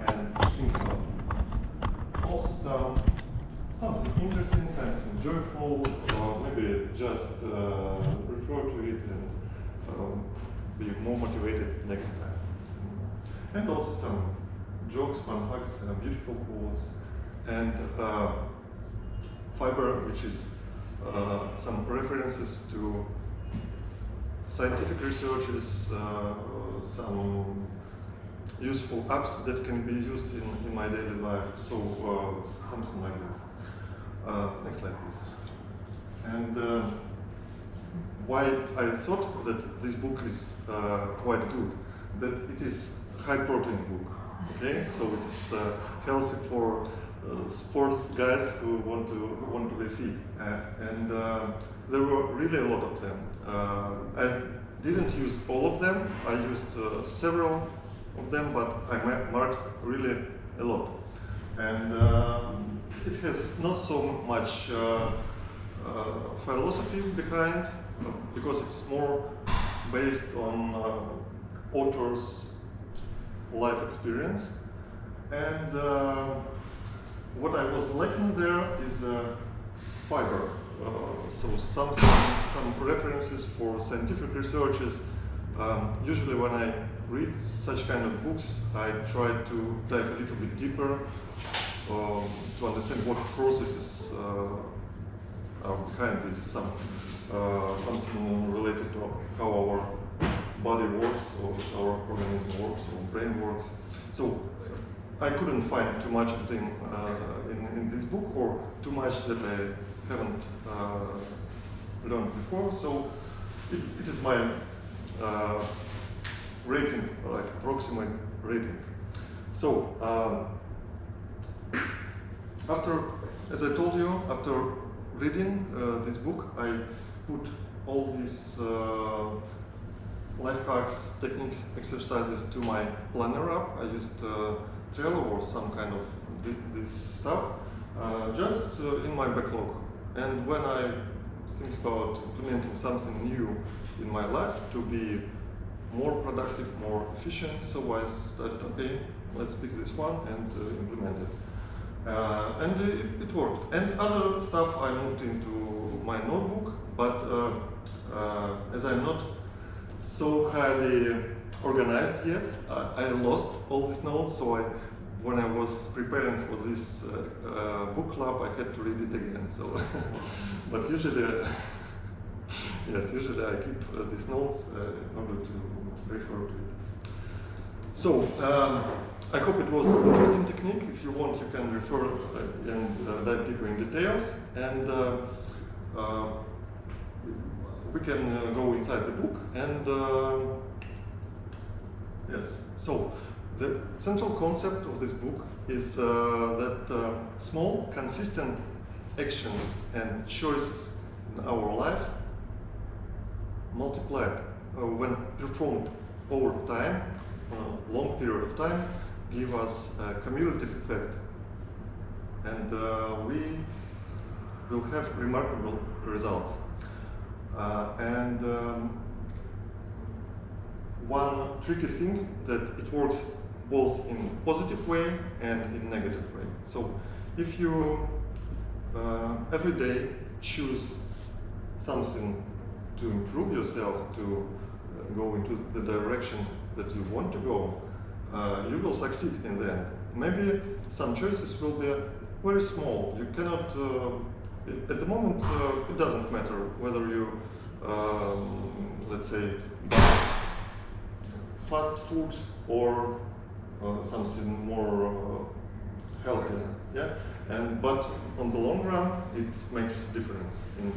and think about it. Also something interesting, something joyful, or maybe just refer to it and be more motivated next time. And also some jokes, fun facts, beautiful quotes, and fiber, which is some references to scientific researches, some useful apps that can be used in my daily life. So something like this. Next slide, please. And why I thought that this book is quite good, that it is high protein book. Okay, so it is healthy for sports guys who want to be fit, and there were really a lot of them. I didn't use all of them. I used several of them, but I marked really a lot. And it has not so much philosophy behind, because it's more based on author's life experience. And what I was lacking there is fiber. So some references for scientific researches. Usually when I read such kind of books, I try to dive a little bit deeper to understand what processes are behind this. Something related to how our body works, or our organism works, or brain works. So I couldn't find too much of them in this book, or too much that I haven't learned before. So it is my rating, like approximate rating. So as I told you, after reading this book, I put all these life hacks, techniques, exercises to my planner app. I used Trello or some kind of this stuff just in my backlog. And when I think about implementing something new in my life to be more productive, more efficient, so I started, okay, let's pick this one and implement it. And it worked. And other stuff I moved into my notebook, but as I'm not so highly organized yet, I lost all these notes, so when I was preparing for this book club, I had to read it again. So, but usually, usually I keep these notes in order to refer to it. So, I hope it was an interesting technique. If you want, you can refer and dive deeper in details. And we can go inside the book. And yes, so the central concept of this book is that small, consistent actions and choices in our life multiplied when performed over time, a long period of time, give us a cumulative effect, and we will have remarkable results. One tricky thing that it works both in positive way and in negative way. So if you every day choose something to improve yourself, to go into the direction that you want to go, you will succeed in the end. Maybe some choices will be very small. You cannot, at the moment, it doesn't matter whether you, let's say, buy fast food or something more healthy. Yeah? But on the long run, it makes difference. In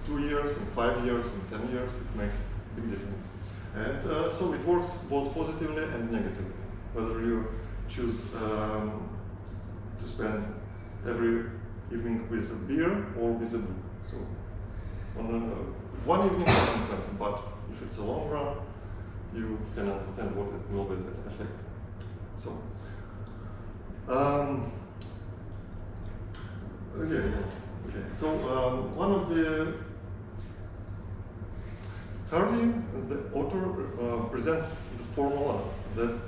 2 years, in 5 years, in 10 years, it makes big difference. And so it works both positively and negatively. Whether you choose to spend every evening with a beer or with a book. So one evening doesn't matter, but if it's a long run, you can understand what it will be the effect. So, okay. So one of the Harvey, the author, presents the formula that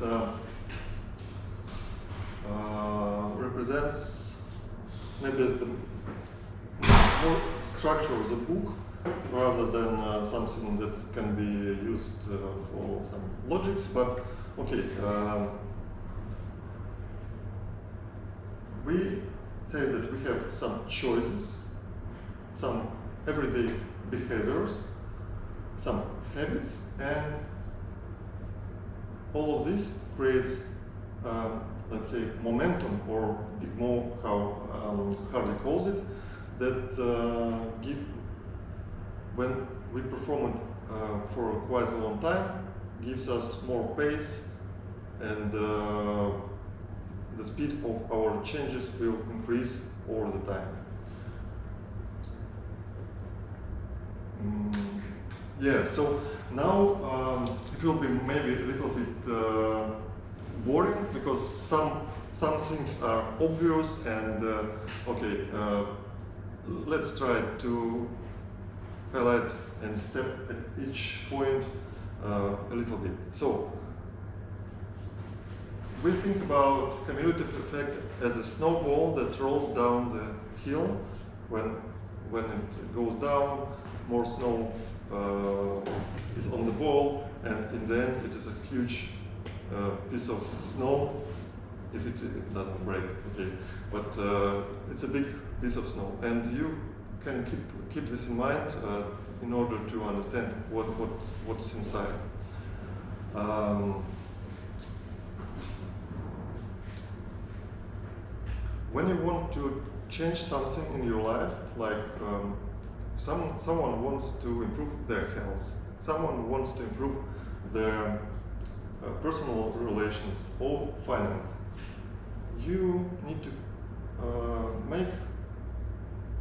represents maybe the more structure of the book rather than something that can be used for some logics. But okay, we say that we have some choices, some everyday behaviors, some habits, and all of this creates, let's say, momentum, or more how Hardy calls it, that give, when we perform it for quite a long time, gives us more pace, and the speed of our changes will increase over the time. Yeah, so now it will be maybe a little bit boring, because some things are obvious, and okay, let's try to highlight and step at each point a little bit. So we think about cumulative effect as a snowball that rolls down the hill. When it goes down, more snow is on the ball, and in the end it is a huge piece of snow, if it doesn't break, okay. But it's a big piece of snow, and you can keep this in mind in order to understand what's inside. When you want to change something in your life, like someone wants to improve their health, someone wants to improve their personal relations or finance, you need to make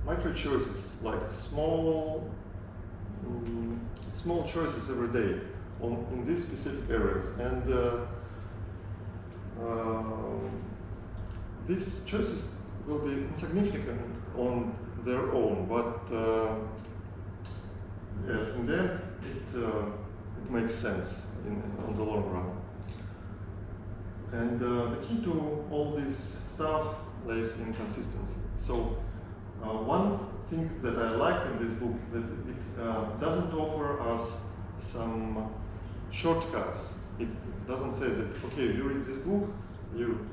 micro choices, like small choices every day in these specific areas, and these choices will be insignificant on their own, but yes, in the end it makes sense on the long run. And the key to all this stuff lays in consistency. So one thing that I like in this book, that it doesn't offer us some shortcuts. It doesn't say that, okay, you read this book, you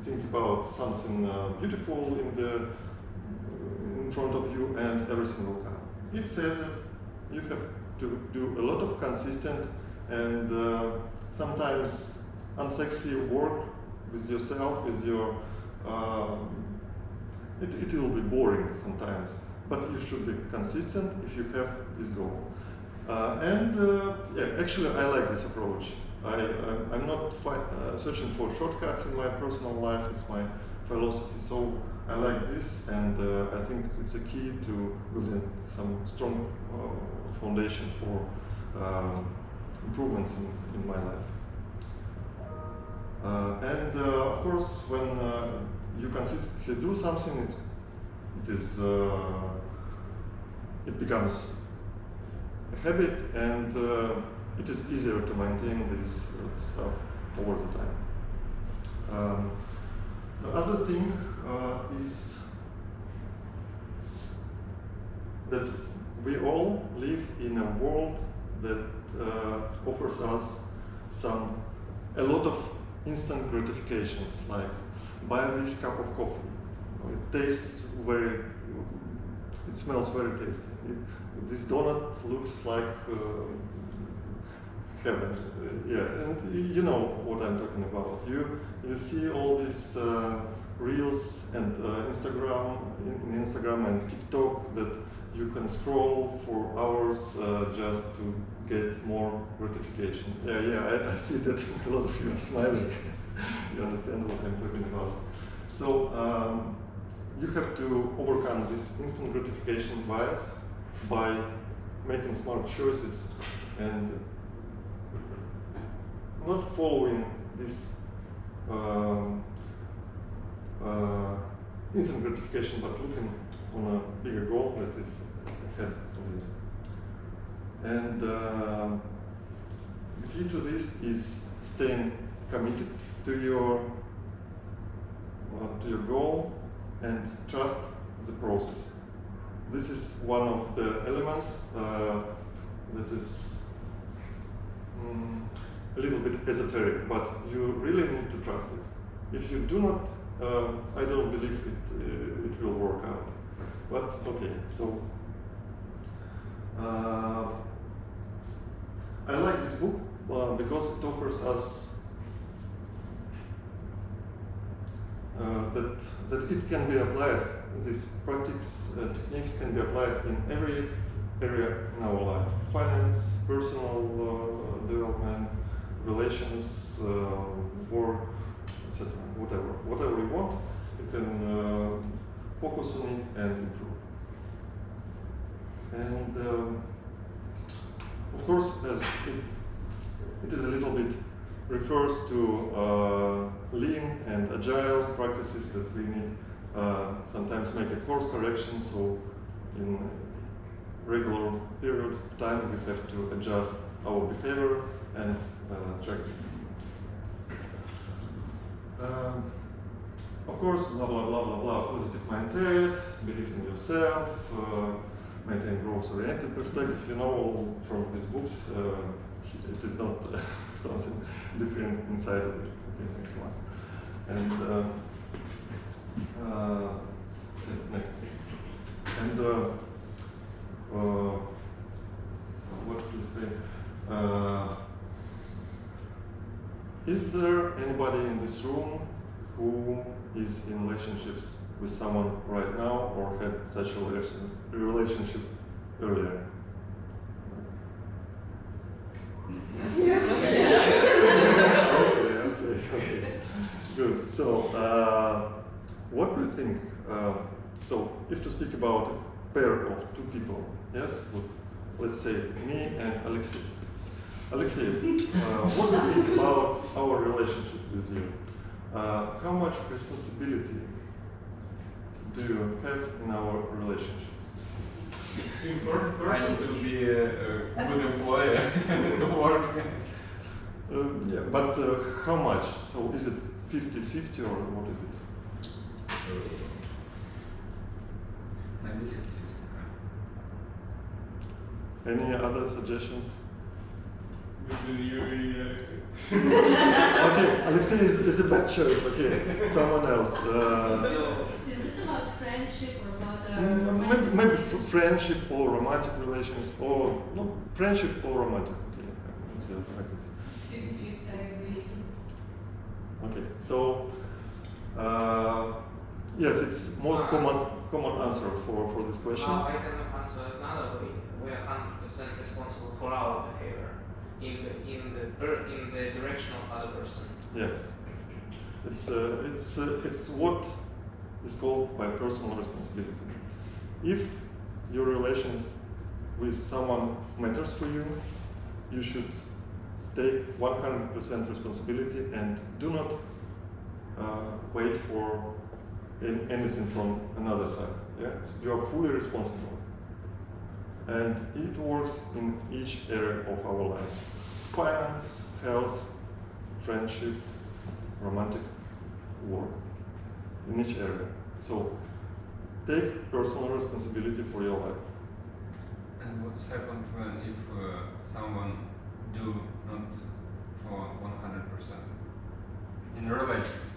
think about something beautiful in front of you, and everything will come. It says that you have to do a lot of consistent and sometimes unsexy work with yourself, with your it will be boring sometimes, but you should be consistent if you have this goal. Yeah, actually I like this approach. I'm not searching for shortcuts in my personal life, it's my philosophy. So I like this, and I think it's a key to building some strong foundation for improvements in my life. Of course, when you consistently do something, it becomes a habit, and it is easier to maintain this stuff over the time. The other thing is that we all live in a world that offers us a lot of instant gratifications, like buy this cup of coffee. It smells very tasty. This donut looks like heaven. Yeah, and you know what I'm talking about. You see all these reels and Instagram and TikTok that you can scroll for hours just to get more gratification. Yeah, I see that a lot of you are smiling. You understand what I'm talking about. So you have to overcome this instant gratification bias by making smart choices and not following this instant gratification, but looking on a bigger goal that is ahead of you. And the key to this is staying committed to your to your goal and trust the process. This is one of the elements that is a little bit esoteric, but you really need to trust it. If you do not, I don't believe it will work out. But okay, so I like this book because it offers us that it can be applied. These techniques can be applied in every area in our life: finance, personal development, relations, work, etc. Whatever you want, you can focus on it and improve. And of course, as it is a little bit refers to lean and agile practices that we need sometimes make a course correction. So in regular period of time, we have to adjust our behavior and track this. Of course, blah blah blah blah blah. Positive mindset, believe in yourself, maintain growth-oriented perspective. You know all from these books. It is not something different inside of it. Okay, next one. And next. And what to say? Is there anybody in this room who is in relationships with someone right now or had such a relationship earlier? Yes. Okay. Good. So, what do you think? So, if to speak about a pair of two people, yes, let's say me and Alexei. Alexei, what do you think about our relationship with you? How much responsibility do you have in our relationship? Important person to be a good employer to work. Yeah, but how much? So is it 50-50 or what is it? Maybe 50-50. Any other suggestions? Between you and Okay, Alexei is a bad choice. Okay, someone else. Is this about friendship or about maybe friendship or romantic relations, or no, friendship or romantic. Okay, let's go like this. 50-50, I agree. Okay, so yes, it's most common answer for this question. I can answer another way. We are 100% responsible for our behavior in the direction of other person. Yes, it's what is called by personal responsibility. If your relations with someone matters for you, you should take 100% responsibility and do not wait for anything from another side. Yeah? So you are fully responsible. And it works in each area of our life. Finance, health, friendship, romantic, work, in each area. So take personal responsibility for your life. And what's happened when if someone do not for 100% in relations?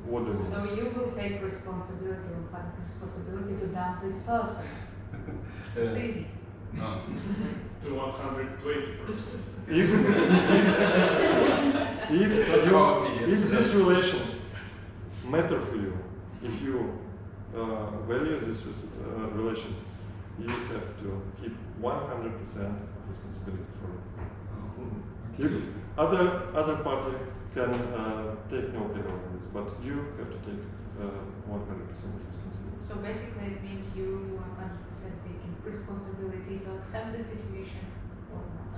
What do you mean? So you will take responsibility or find responsibility to dump this person. It's easy. No. to 120%. If these relations matter for you, if you value these relations, you have to keep 100% of responsibility for it. Other party can take no care of this, but you have to take 100% responsibility. So basically it means you 100% taking responsibility to accept the situation or not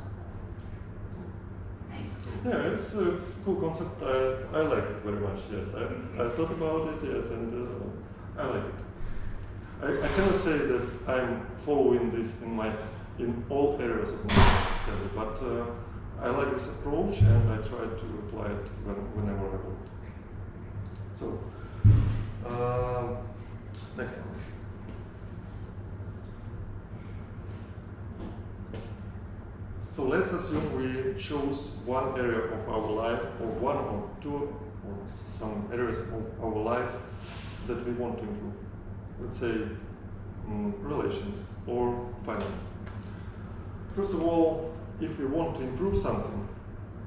accept it. Nice. Yeah, it's a cool concept. I like it very much. Yes, I thought about it. Yes, and I like it. I cannot say that I'm following this in all areas of my life, but I like this approach and I try to apply it whenever I want. So Next one. So let's assume we choose one area of our life, or one or two, or some areas of our life that we want to improve. Let's say relations or finance. First of all, if we want to improve something,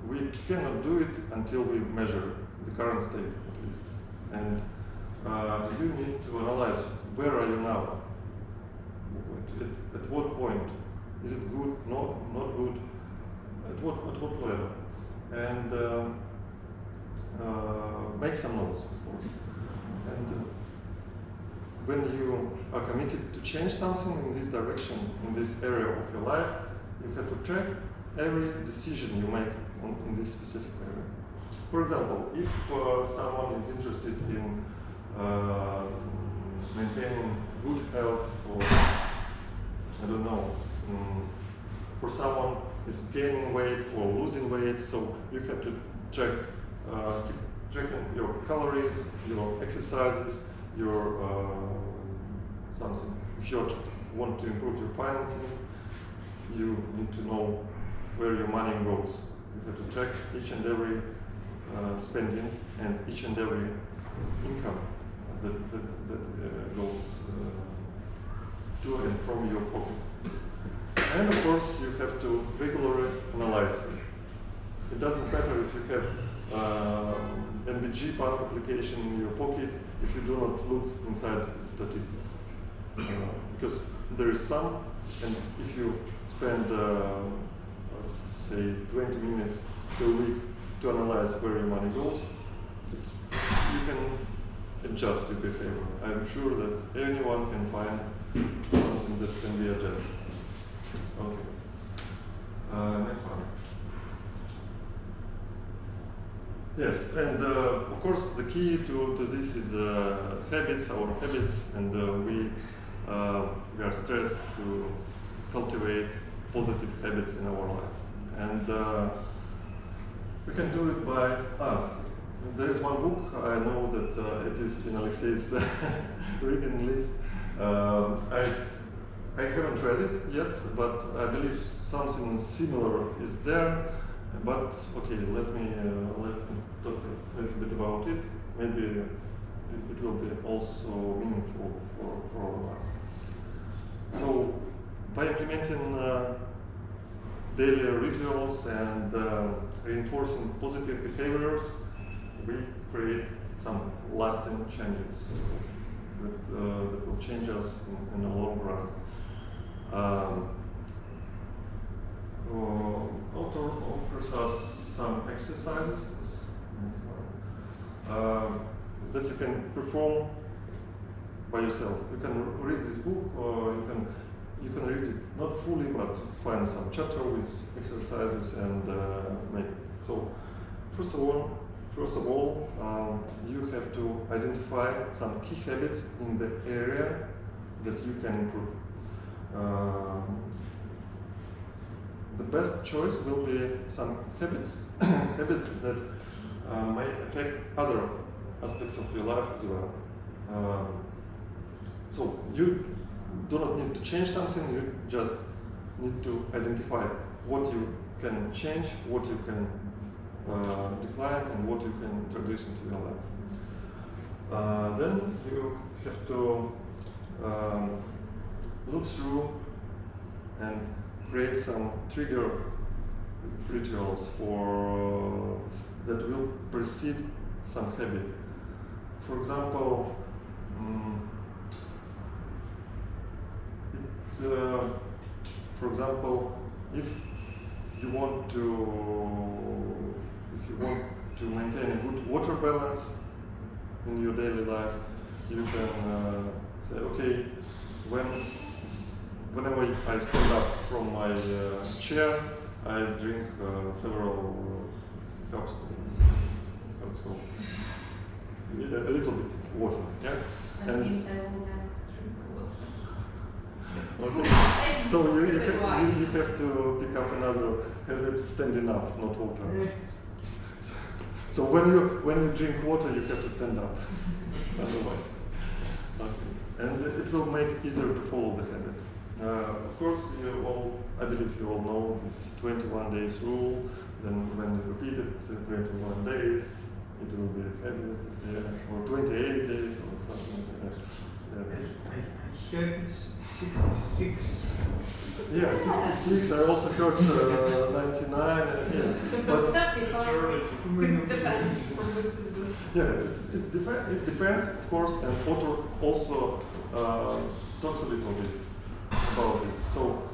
we cannot do it until we measure the current state, at least. And you need to analyze where are you now? At what point? Is it good? Not good? At what level? And make some notes, of course. And when you are committed to change something in this direction, in this area of your life, you have to track every decision you make in this specific area. For example, if someone is interested in maintaining good health, or I don't know, for someone is gaining weight or losing weight, so you have to keep tracking your calories, your exercises, your something. If you want to improve your financing, you need to know where your money goes. You have to track each and every spending and each and every income that goes to and from your pocket. And of course, you have to regularly analyze it. It doesn't matter if you have NBG bank application in your pocket if you do not look inside the statistics. Because there is some, and if you spend, let's say, 20 minutes per week to analyze where your money goes, you can adjust your behavior. I'm sure that anyone can find something that can be adjusted. Okay. Next one. Yes, and of course the key to this is habits, our habits, and we are stressed to cultivate positive habits in our life. And we can do it by, there is one book, I know that it is in Alexei's reading list. I haven't read it yet, but I believe something similar is there. But okay, let me talk a little bit about it. Maybe it will be also meaningful for all of us. So, by implementing daily rituals and reinforcing positive behaviors, we create some lasting changes that will change us in the long run. Author offers us some exercises that you can perform by yourself. You can read this book, or you can read it not fully, but find some chapter with exercises and make it. So, first of all, you have to identify some key habits in the area that you can improve. The best choice will be some habits that may affect other aspects of your life as well. So you do not need to change something, you just need to identify what you can change, what you can decline, and what you can introduce into your life. Then you have to look through and create some trigger rituals that will precede some habit. For example, if you want to maintain a good water balance in your daily life, you can say, okay, whenever I stand up from my chair, I drink several cups. Let's go. A little bit of water. Yeah. That means I will never drink water. Okay. So you have to pick up another habit, standing up, not water. So when you drink water, you have to stand up. Otherwise, okay. And it will make easier to follow the habit. Of course, I believe you all know this 21 days rule. Then when you repeat it 21 days, it will be a habit. Yeah. Or 28 days or something like that. Yeah. I heard it's 66. Yeah, 66. I also heard 99. Yeah, but 35. Depends from what to do. yeah, it depends, of course, and author also talks a little bit about this. So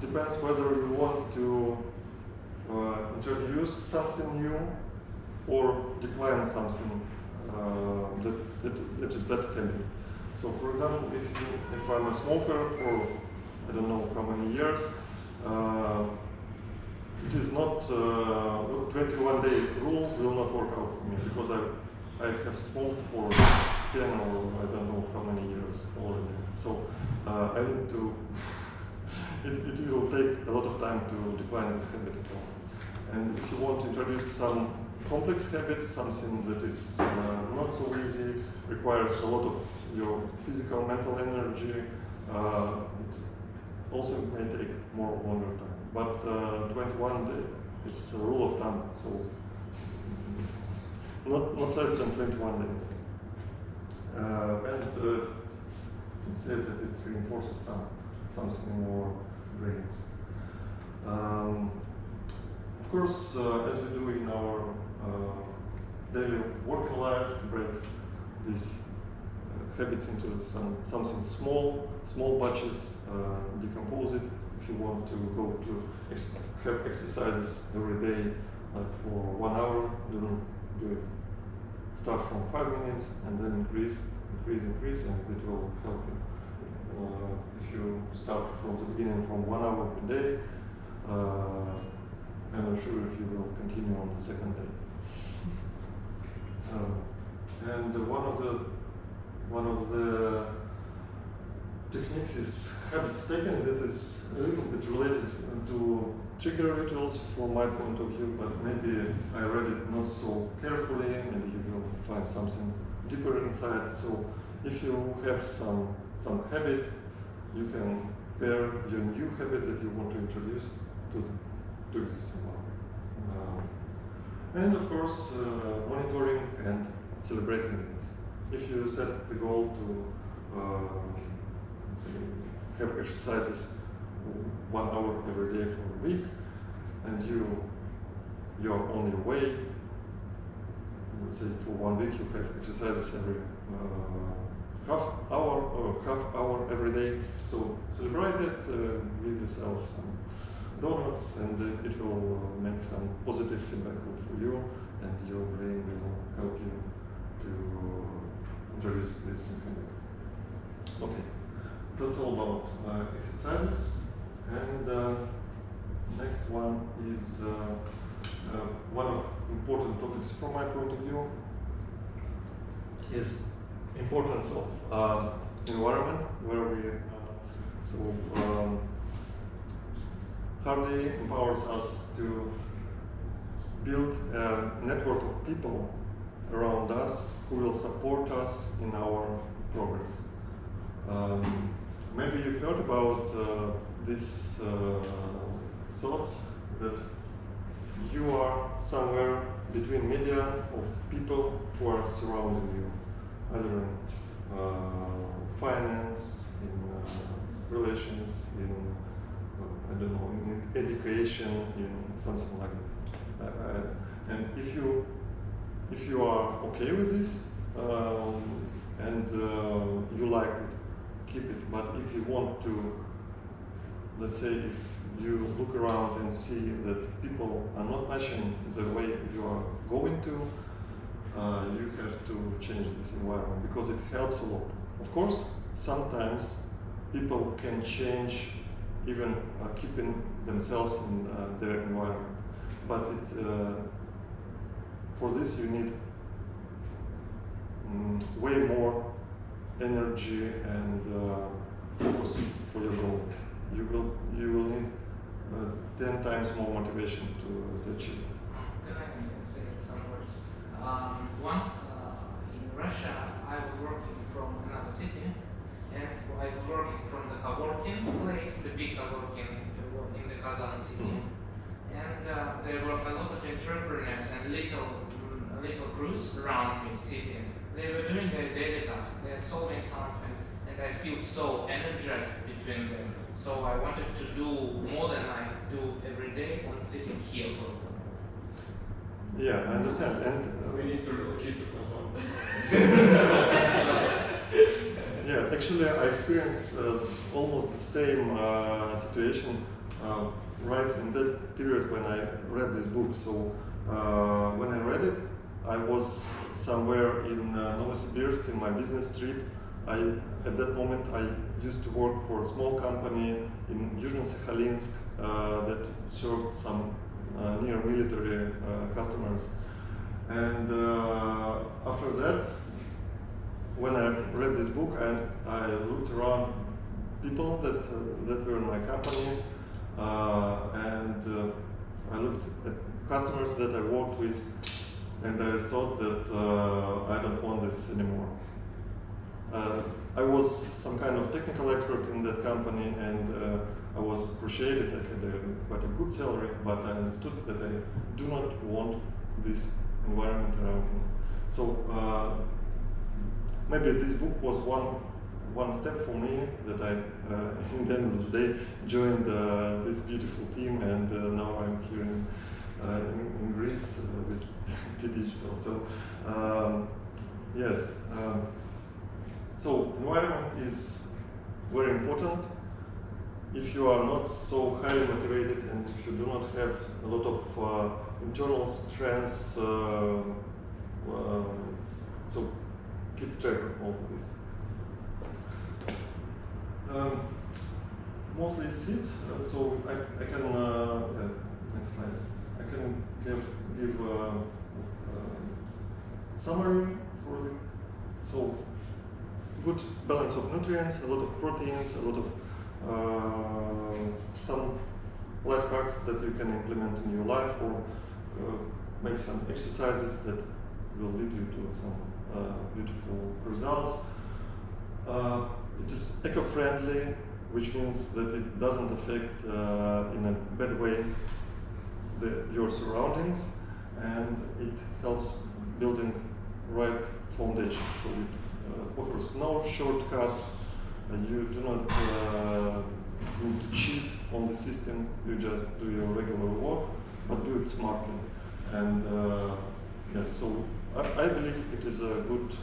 depends whether you want to introduce something new or decline something that is bad habit. So, for example, if I'm a smoker for I don't know how many years, it is not 21-day rule will not work out for me because I have smoked for 10 or I don't know how many years already. So I need to. It will take a lot of time to decline this habit at all. And if you want to introduce some complex habit, something that is not so easy, requires a lot of your physical, mental energy, it also may take more longer time. But 21 days is a rule of thumb, so not less than 21 days. And it says that it reinforces something more brains. Of course, as we do in our daily work life, break these habits into something small batches, decompose it. If you want to go to have exercises every day, like for 1 hour, then do it. Start from 5 minutes and then increase, and it will help you. If you start from the beginning from 1 hour per day, I'm not sure if you will continue on the second day. And one of the techniques is habit stacking that is a little bit related to trigger rituals from my point of view, but maybe I read it not so carefully, maybe you will find something deeper inside. So if you have some habit, you can pair your new habit that you want to introduce to existing one. And of course, monitoring and celebrating it. If you set the goal to say, have exercises 1 hour every day for a week, and you're on your way, let's say for 1 week you have exercises every half hour every day. So celebrate it, give yourself some donuts, and it will make some positive feedback loop for you, and your brain will help you to introduce this new habit. Okay, that's all about exercises. And next one is one of important topics from my point of view is importance of environment where we Hardy empowers us to build a network of people around us who will support us in our progress. Maybe you heard about this thought that you are somewhere between media of people who are surrounding you, either in finance, in relations, in I don't know, in education, in something like this. And if you are okay with this and you like it, keep it. But if you want to, let's say, if you look around and see that people are not matching the way you are going to, you have to change this environment because it helps a lot. Of course, sometimes people can change even keeping themselves in their environment. But for this you need way more energy and focus for your goal. You will need 10 times more motivation to achieve it. Can I say there were a lot of entrepreneurs and little crews around me sitting. They were doing their daily tasks, they're solving something, and I feel so energized between them. So I wanted to do more than I do every day when sitting here, for example. Yeah, I understand. And We need to relocate to Kazan. yeah, actually, I experienced almost the same situation right in that period when I read this book. So when I read it, I was somewhere in Novosibirsk in my business trip. At that moment, I used to work for a small company in Yuzhno-Sakhalinsk that served some near military customers. And after that, when I read this book, I looked around people that were in my company, and I looked at customers that I worked with, and I thought that I don't want this anymore. I was some kind of technical expert in that company, and I was appreciated. I had quite a good salary, but I understood that I do not want this environment around me. So maybe this book was one step for me that I, in the end of the day, joined this beautiful team, and now I'm here in Greece with T-Digital. So yes. So environment is very important. If you are not so highly motivated and if you do not have a lot of internal strengths, so keep track of all this. Mostly it's it. So I can next slide. I can give summary for it. So good balance of nutrients, a lot of proteins, a lot of some life hacks that you can implement in your life, or make some exercises that will lead you to some beautiful results. It is eco-friendly, which means that it doesn't affect in a bad way your surroundings, and it helps building right foundation. So it offers no shortcuts. You do not need to cheat on the system. You just do your regular work, but do it smartly. And yes, so I believe it is a good.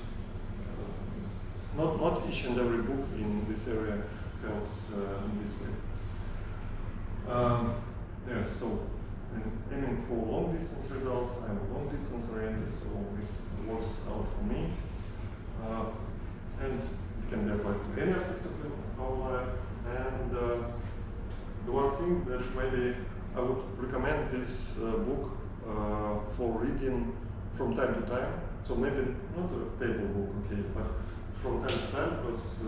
Not each and every book in this area helps in this way. Yes, so aiming for long distance results. I'm long distance oriented, so it works out for me. And it can be applied to any aspect of our life. And the one thing that maybe I would recommend this book for reading from time to time. So maybe not a table book, okay, but from time to time, because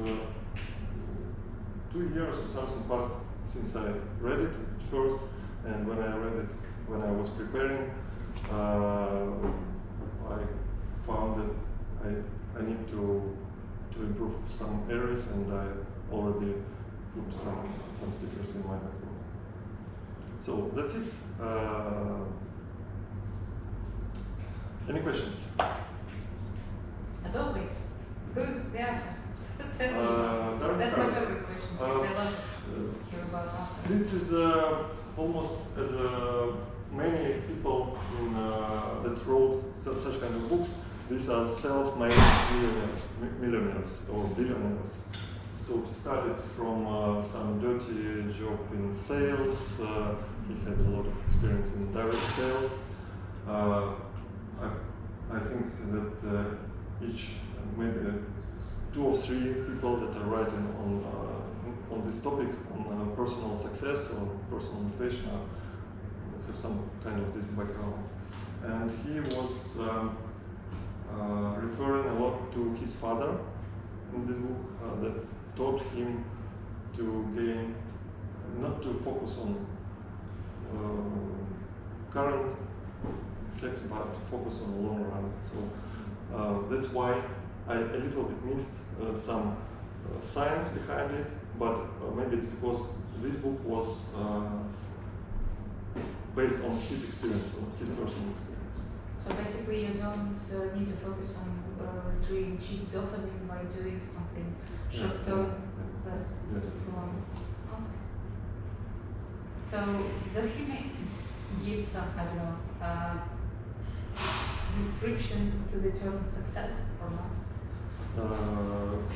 2 years or something passed since I read it first, and when I read it, when I was preparing, I found that I need to improve some areas, and I already put some stickers in my background. So that's it. Any questions? As always, who's the author? Tell me. Darren. That's my favorite question, because I love to hear about authors. This is almost as many people that wrote such kind of books. These are self-made millionaires or billionaires. So he started from some dirty job in sales. He had a lot of experience in direct sales. I think that each, maybe 2 or 3 people that are writing on this topic, on personal success or personal motivation, have some kind of this background. And he was referring a lot to his father in this book that taught him to gain, not to focus on current effects, but to focus on the long run. So that's why I a little bit missed some science behind it, but maybe it's because this book was based on his experience, on his personal experience. So basically, you don't need to focus on retrieving cheap dopamine by doing something short term, but Yes. long. Okay. So does he give some, I don't know, description to the term success or not?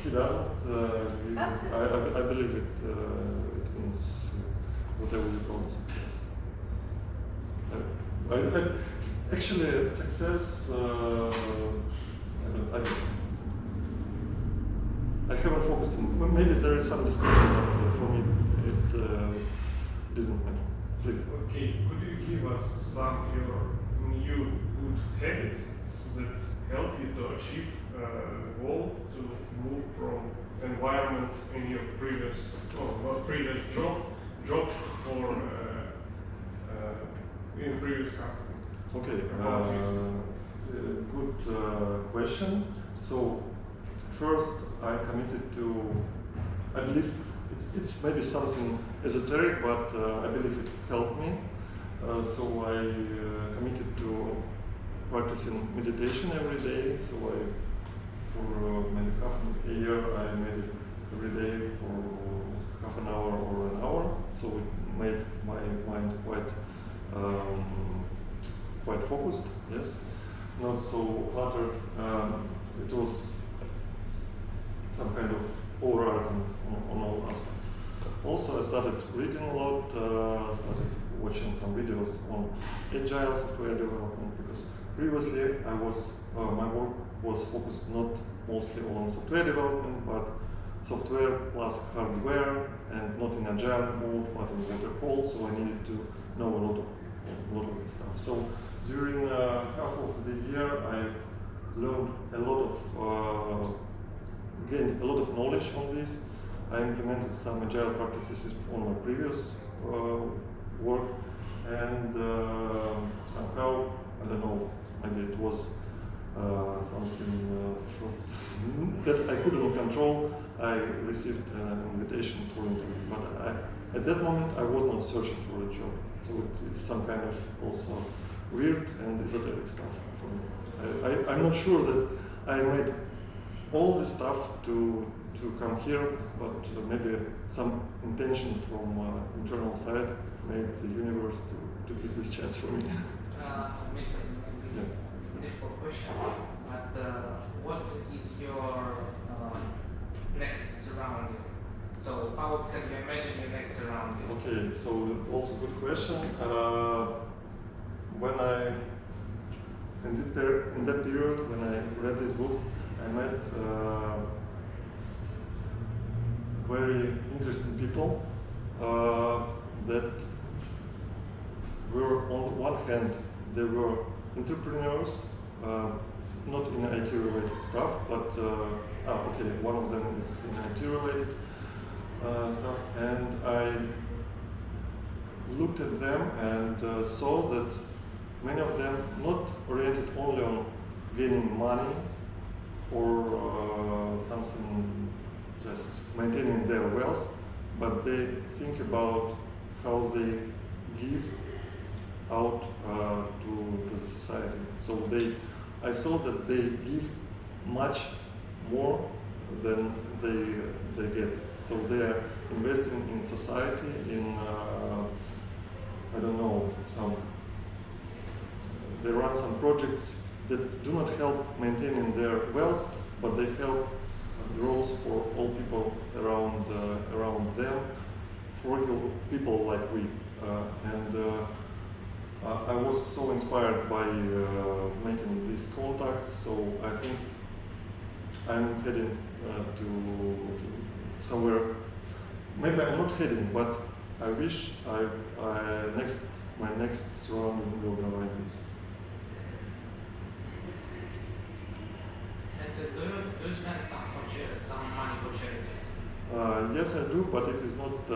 He doesn't. That's good. I believe it means whatever you call success. Actually, success. I haven't focused on. Well, maybe there is some description, but for me it didn't matter. Please. Okay, could you give us some your new good habits that help you to achieve the goal to move from environment in your previous job for in previous company? Okay, About this. good question. So, first, I committed to, I believe it's maybe something esoteric, but I believe it helped me. So I committed to practicing meditation every day. So for maybe half a year, I made it every day for half an hour or an hour. So it made my mind quite focused. Yes, not so cluttered. It was some kind of overarching on all aspects. Also, I started reading a lot. Started watching some videos on agile software development because previously I was my work was focused not mostly on software development, but software plus hardware, and not in agile mode, but in waterfall. So I needed to know a lot of this stuff. So during half of the year, I learned a lot of gained a lot of knowledge on this. I implemented some agile practices on my previous work, and somehow, I don't know, maybe it was something that I couldn't control. I received an invitation for interview, but at that moment I was not searching for a job. So it's some kind of also weird and esoteric stuff for me. I'm not sure that I made all this stuff to come here, but maybe some intention from internal side made the universe to give this chance for me. Maybe difficult question, but what is your next surrounding? So how can you imagine your next surrounding? Okay, so also good question. When I in that period when I read this book, I met very interesting people that were, on the one hand, they were entrepreneurs, not in IT related stuff, but okay, one of them is in IT related stuff, and I looked at them and saw that many of them not oriented only on gaining money or something, just maintaining their wealth, but they think about how they give out to the society. So I saw that they give much more than they get. So they are investing in society, in I don't know, they run some projects that do not help maintaining their wealth, but they help growth for all people around them, for people like we. I was so inspired by making these contacts, so I think I'm heading to somewhere. Maybe I'm not heading, but I wish my next surrounding will go like this. And do you spend some money for charity? Yes, I do, but it is not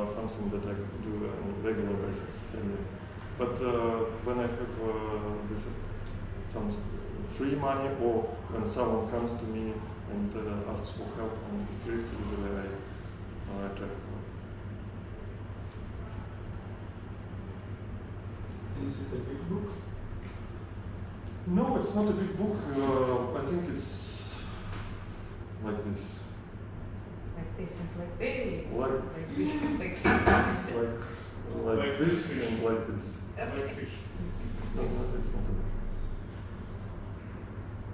something that I do on a regular basis. But when I have some free money, or when someone comes to me and asks for help on the streets, usually I try to help. Is it a big book? No, it's not a big book. I think it's like this. Like this and like this. Like this and like this. Like Like this fish. and like this. Okay. Like fish. It's not a book.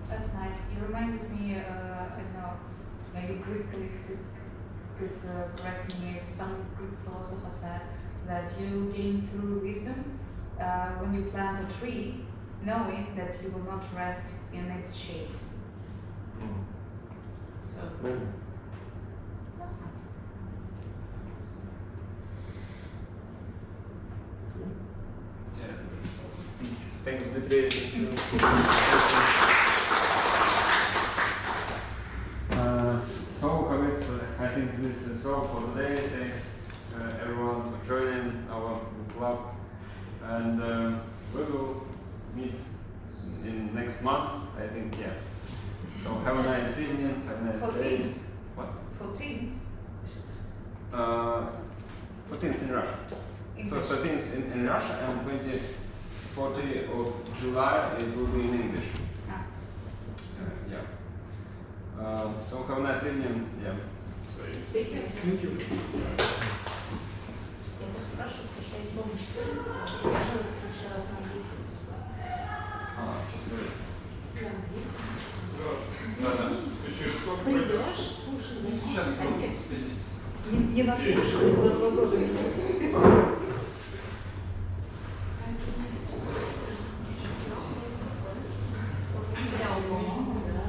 That's nice. You reminded me, I don't know, maybe Greek colleagues could correct me. Some Greek philosopher said that you gain through wisdom when you plant a tree, knowing that you will not rest in its shade. Mm. So Maybe. that's nice. Yeah. Thanks, Dmitrii. So, colleagues, I think this is all for today. Thanks everyone for joining our club, and we will meet in next month. I think, yeah. So have a nice evening. Have a nice For day. teens. What? For teens. 14th in Russia. English. 13th in Russia, and 40th of July it will be in English. Ah. Yeah. So have a nice evening. Yeah. Thank you. Я вас спрашиваю, потому что я не помню, что это. Я же в следующий раз на английском выступаю. Сейчас говорит. На английском. Да. Ты через сколько пойдешь? Придешь, слушай, Сейчас конечно. будет. Не наслушалась за 2 года. Я, по-моему, да.